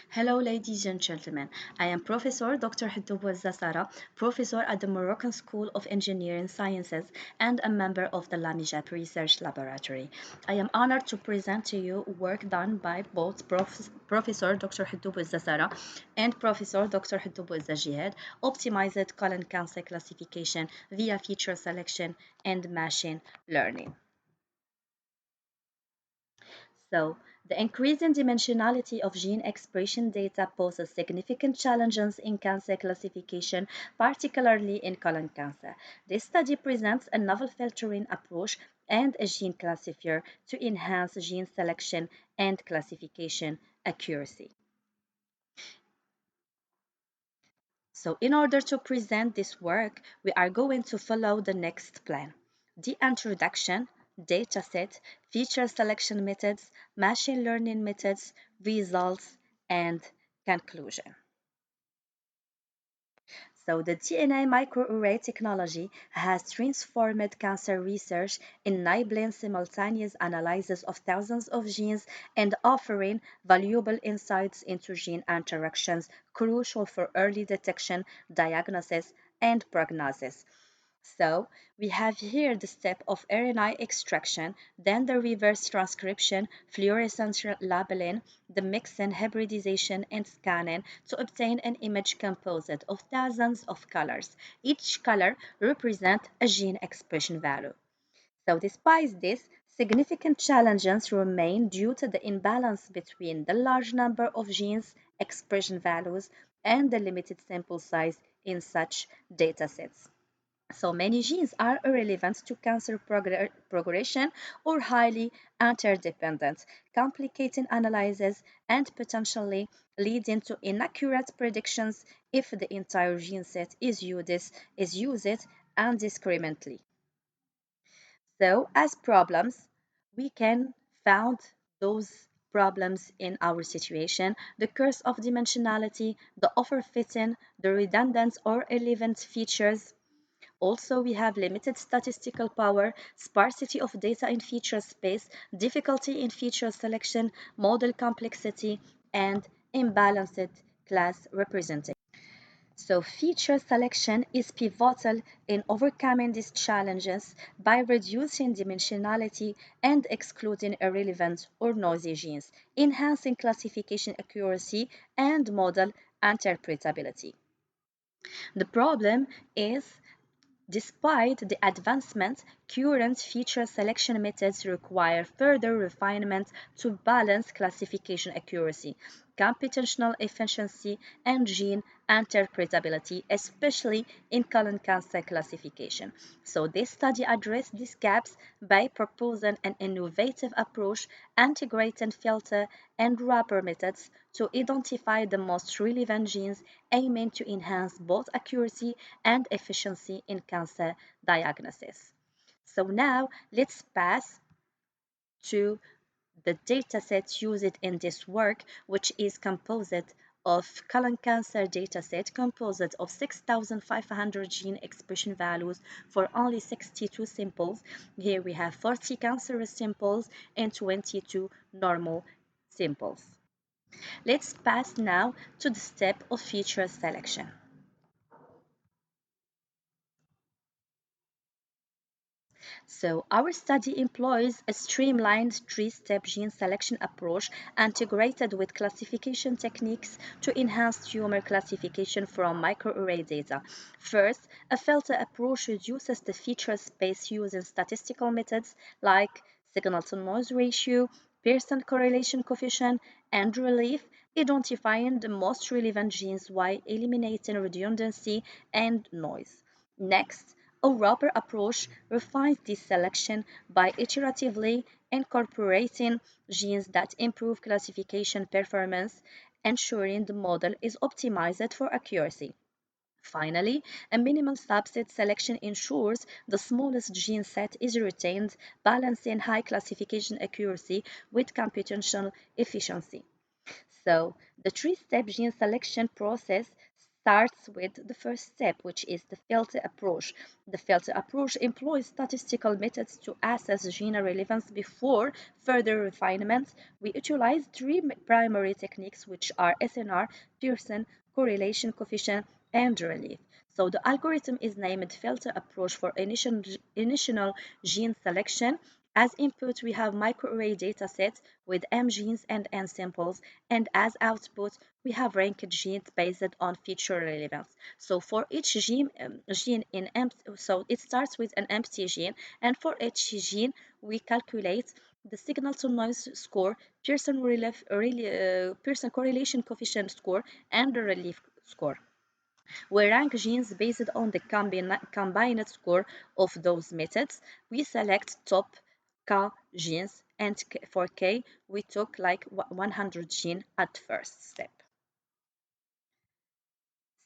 Hello, ladies and gentlemen. I am Professor Dr. HADDOU BOUAZZA, professor at the Moroccan School of Engineering Sciences and a member of the LAMIJAP Research Laboratory. I am honored to present to you work done by both Professor Dr. HADDOU BOUAZZA and Professor Dr. HADDOU BOUAZZA Jihad, optimized colon cancer classification via feature selection and machine learning. So, the increasing dimensionality of gene expression data poses significant challenges in cancer classification, particularly in colon cancer. This study presents a novel filtering approach and a gene classifier to enhance gene selection and classification accuracy. So in order to present this work, we are going to follow the next plan: the introduction, dataset, feature selection methods, machine learning methods, results, and conclusion. So the DNA microarray technology has transformed cancer research, enabling simultaneous analysis of thousands of genes and offering valuable insights into gene interactions crucial for early detection, diagnosis, and prognosis. So we have here the step of RNA extraction, then the reverse transcription, fluorescence labeling, the mixing, hybridization, and scanning to obtain an image composite of thousands of colors. Each color represents a gene expression value. So despite this, significant challenges remain due to the imbalance between the large number of genes expression values and the limited sample size in such datasets. So many genes are irrelevant to cancer progression or highly interdependent, complicating analysis and potentially leading to inaccurate predictions if the entire gene set is used indiscriminately. So, as problems, we can found those problems in our situation: the curse of dimensionality, the overfitting, the redundant or irrelevant features. Also, we have limited statistical power, sparsity of data in feature space, difficulty in feature selection, model complexity, and imbalanced class representation. So feature selection is pivotal in overcoming these challenges by reducing dimensionality and excluding irrelevant or noisy genes, enhancing classification accuracy and model interpretability. The problem is, despite the advancements, current feature selection methods require further refinement to balance classification accuracy, computational efficiency, and gene interpretability, especially in colon cancer classification. So this study addressed these gaps by proposing an innovative approach, integrating filter and wrapper methods to identify the most relevant genes, aiming to enhance both accuracy and efficiency in cancer diagnosis. So now let's pass to the dataset used in this work, which is composed of colon cancer dataset composed of 6,500 gene expression values for only 62 samples. Here we have 40 cancerous samples and 22 normal samples. Let's pass now to the step of feature selection. So our study employs a streamlined three-step gene selection approach integrated with classification techniques to enhance tumor classification from microarray data. First, a filter approach reduces the feature space using statistical methods like signal-to-noise ratio, Pearson correlation coefficient, and ReliefF, identifying the most relevant genes while eliminating redundancy and noise. Next, a wrapper approach refines this selection by iteratively incorporating genes that improve classification performance, ensuring the model is optimized for accuracy. Finally, a minimal subset selection ensures the smallest gene set is retained, balancing high classification accuracy with computational efficiency. So, the three-step gene selection process starts with the first step, which is the filter approach. The filter approach employs statistical methods to assess gene relevance before further refinements. We utilize three primary techniques, which are SNR, Pearson, correlation coefficient, and relief. So the algorithm is named filter approach for initial gene selection. As input, we have microarray datasets with M genes and N samples, and as output, we have ranked genes based on feature relevance. So for each gene in so it starts with an empty gene, and for each gene, we calculate the signal to noise score, Pearson correlation coefficient score, and the relief score. We rank genes based on the combined score of those methods. We select top K genes, and for K, we took like 100 gene at first step.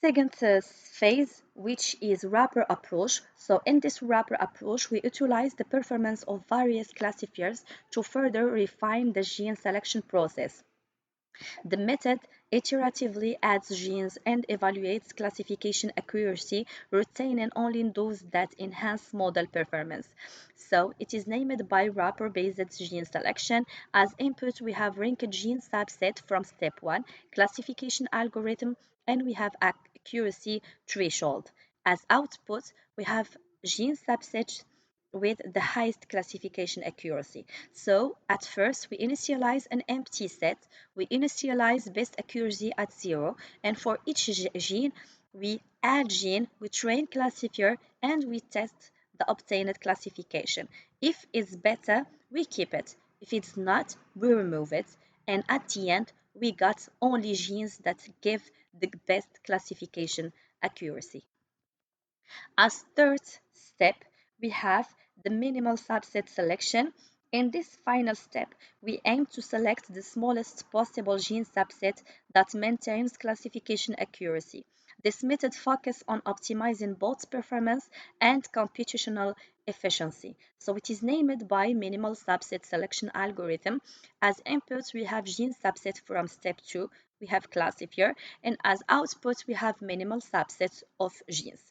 Second phase, which is wrapper approach. So in this wrapper approach, we utilize the performance of various classifiers to further refine the gene selection process. The method iteratively adds genes and evaluates classification accuracy, retaining only those that enhance model performance. So it is named by wrapper-based gene selection. As input, we have ranked gene subset from step 1, classification algorithm, and we have accuracy threshold. As output, we have gene subset with the highest classification accuracy. So at first we initialize an empty set, we initialize best accuracy at 0, and for each gene we add gene, we train classifier, and we test the obtained classification. If it's better, we keep it. If it's not, we remove it. And at the end, we got only genes that give the best classification accuracy. As third step, we have the minimal subset selection. In this final step, we aim to select the smallest possible gene subset that maintains classification accuracy. This method focuses on optimizing both performance and computational efficiency. So it is named by minimal subset selection algorithm. As inputs, we have gene subset from step 2, we have classifier, and as output, we have minimal subsets of genes.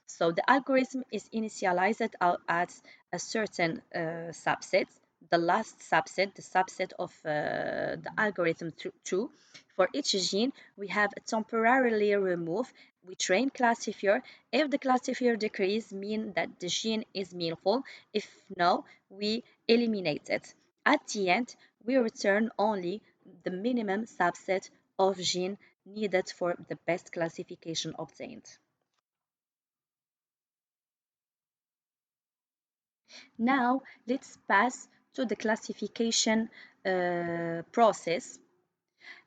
So the algorithm is initialized at a certain subset, the last subset, the subset of the algorithm 2. For each gene, we have temporarily remove. We train classifier. If the classifier decrease, mean that the gene is meaningful. If no, we eliminate it. At the end, we return only the minimum subset of gene needed for the best classification obtained. Now let's pass to the classification process.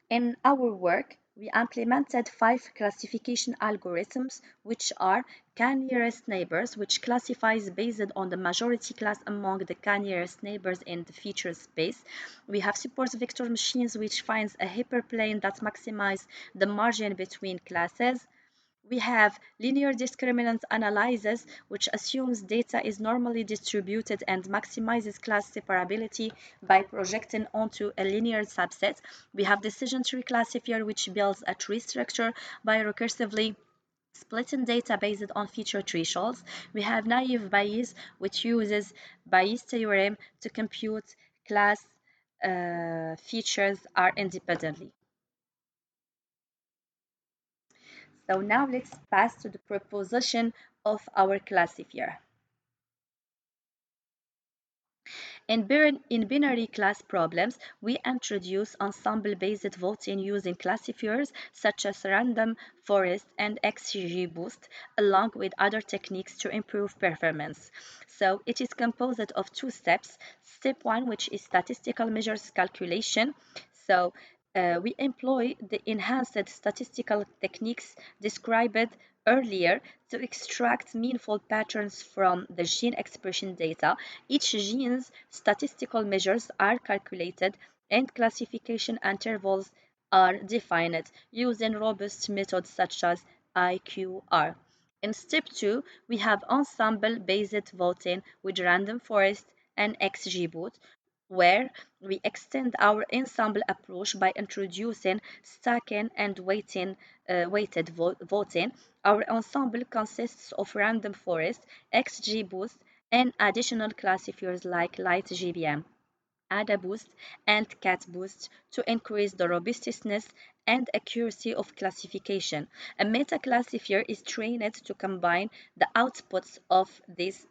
In our work, we implemented 5 classification algorithms, which are k-nearest neighbors, which classifies based on the majority class among the k-nearest neighbors in the feature space. We have support vector machines, which finds a hyperplane that maximizes the margin between classes. We have linear discriminant analysis, which assumes data is normally distributed and maximizes class separability by projecting onto a linear subset. We have decision tree classifier, which builds a tree structure by recursively splitting data based on feature thresholds. We have Naïve Bayes, which uses Bayes' theorem to compute class features are independently. So now let's pass to the proposition of our classifier. In binary class problems, we introduce ensemble-based voting using classifiers such as random forest and XGBoost, along with other techniques to improve performance. So it is composed of 2 steps. Step 1, which is statistical measures calculation. So we employ the enhanced statistical techniques described earlier to extract meaningful patterns from the gene expression data. Each gene's statistical measures are calculated and classification intervals are defined using robust methods such as IQR. In step 2, we have ensemble-based voting with random forest and XGBoost, where we extend our ensemble approach by introducing stacking and weighted voting. Our ensemble consists of random forest, XGBoost, and additional classifiers like light GBM. Add a boost and cat boost to increase the robustness and accuracy of classification. A meta classifier is trained to combine the outputs of these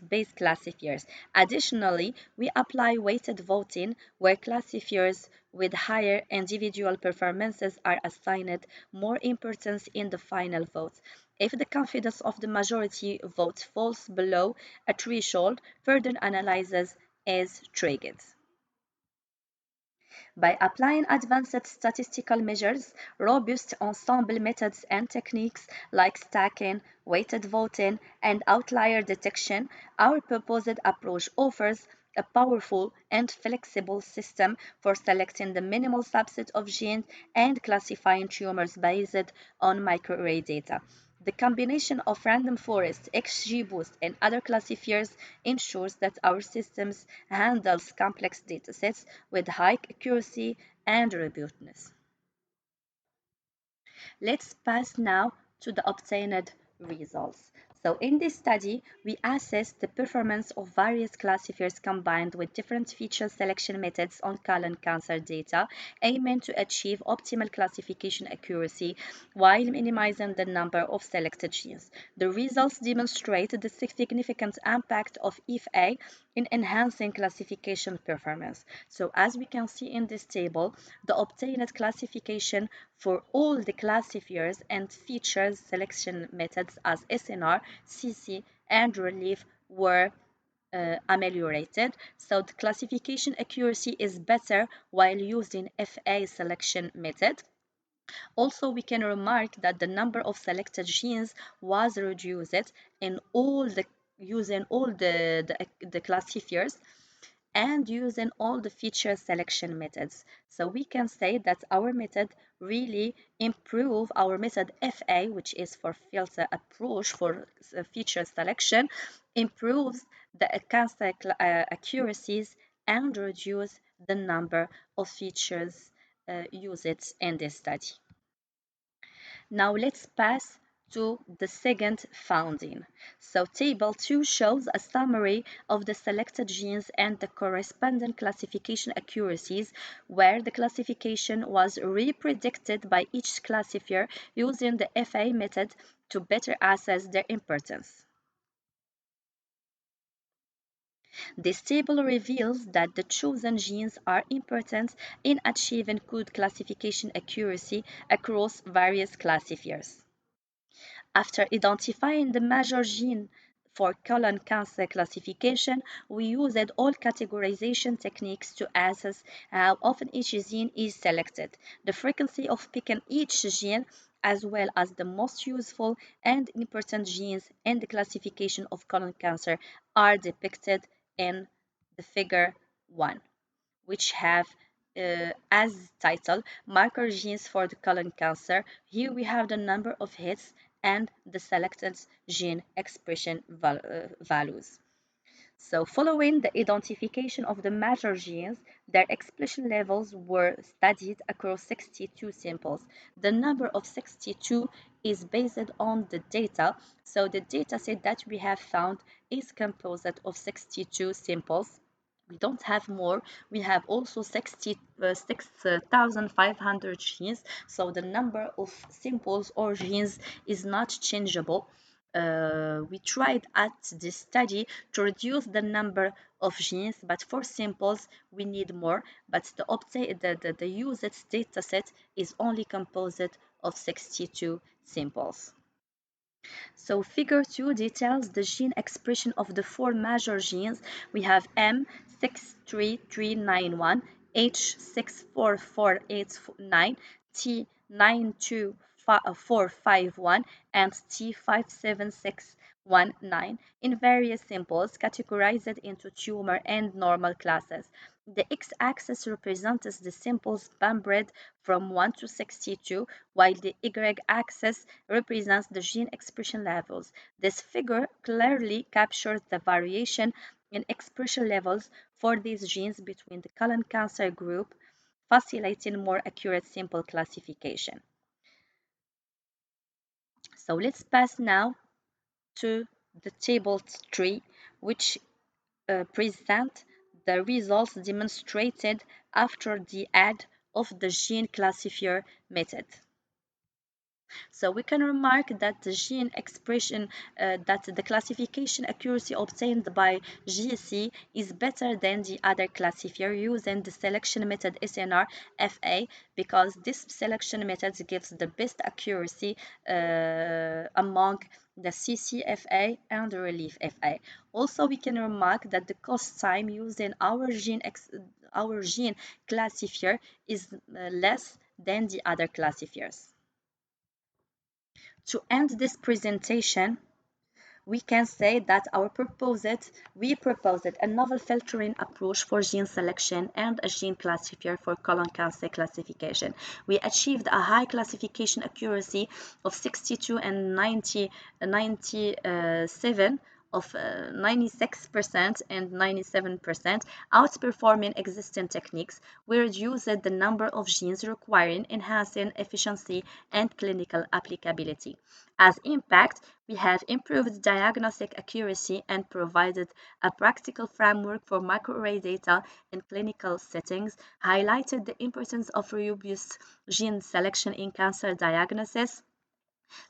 base classifiers. Additionally, we apply weighted voting where classifiers with higher individual performances are assigned more importance in the final vote. If the confidence of the majority vote falls below a threshold, further analysis is triggered. By applying advanced statistical measures, robust ensemble methods and techniques like stacking, weighted voting, and outlier detection, our proposed approach offers a powerful and flexible system for selecting the minimal subset of genes and classifying tumors based on microarray data. The combination of random forest, XGBoost, and other classifiers ensures that our systems handles complex datasets with high accuracy and robustness. Let's pass now to the obtained results. So in this study, we assessed the performance of various classifiers combined with different feature selection methods on colon cancer data, aiming to achieve optimal classification accuracy while minimizing the number of selected genes. The results demonstrate the significant impact of EFA in enhancing classification performance. So as we can see in this table, the obtained classification for all the classifiers and features selection methods as SNR, CC, and ReliefF were ameliorated. So the classification accuracy is better while using FA selection method. Also, we can remark that the number of selected genes was reduced in all the using all the classifiers and using all the feature selection methods. So we can say that our method really improve our method FA, which is for filter approach for feature selection, improves the cancer accuracies and reduce the number of features used in this study. Now let's pass to the second finding. So table 2 shows a summary of the selected genes and the corresponding classification accuracies where the classification was re-predicted by each classifier using the FA method to better assess their importance. This table reveals that the chosen genes are important in achieving good classification accuracy across various classifiers. After identifying the major gene for colon cancer classification, we used all categorization techniques to assess how often each gene is selected, the frequency of picking each gene, as well as the most useful and important genes in the classification of colon cancer are depicted in the figure 1, which have as title marker genes for the colon cancer. Here we have the number of hits and the selected gene expression values. So following the identification of the major genes, their expression levels were studied across 62 samples. The number of 62 is based on the data. So the data set that we have found is composed of 62 samples. We don't have more. We have also 6,500 genes. So the number of samples or genes is not changeable. We tried at this study to reduce the number of genes, but for samples we need more. But the used dataset is only composed of 62 samples. So figure 2 details the gene expression of the four major genes. We have M63391, H64489, T92451, and T57619 in various samples categorized into tumor and normal classes. The x-axis represents the samples bounded from 1 to 62, while the y-axis represents the gene expression levels. This figure clearly captures the variation in expression levels for these genes between the colon cancer group, facilitating more accurate simple classification. So let's pass now to the table 3, which present the results demonstrated after the add of the gene classifier method. So we can remark that the gene expression, that the classification accuracy obtained by GC is better than the other classifier using the selection method SNR-FA, because this selection method gives the best accuracy among the CCFA and the ReliefF. Also, we can remark that the cost time using our gene classifier is less than the other classifiers. To end this presentation, we can say that we proposed a novel filtering approach for gene selection and a gene classifier for colon cancer classification. We achieved a high classification accuracy of 62 and 97 of 96% and 97%, outperforming existing techniques. We reduced the number of genes requiring enhancing efficiency and clinical applicability. As impact, we have improved diagnostic accuracy and provided a practical framework for microarray data in clinical settings, highlighted the importance of robust gene selection in cancer diagnosis,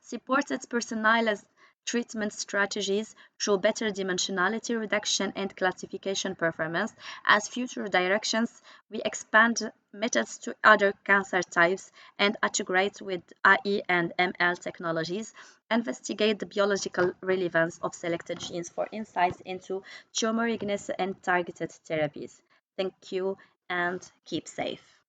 supported personalized treatment strategies through better dimensionality reduction and classification performance. As future directions, we expand methods to other cancer types and integrate with AI and ML technologies, investigate the biological relevance of selected genes for insights into tumor ignition and targeted therapies. Thank you and keep safe.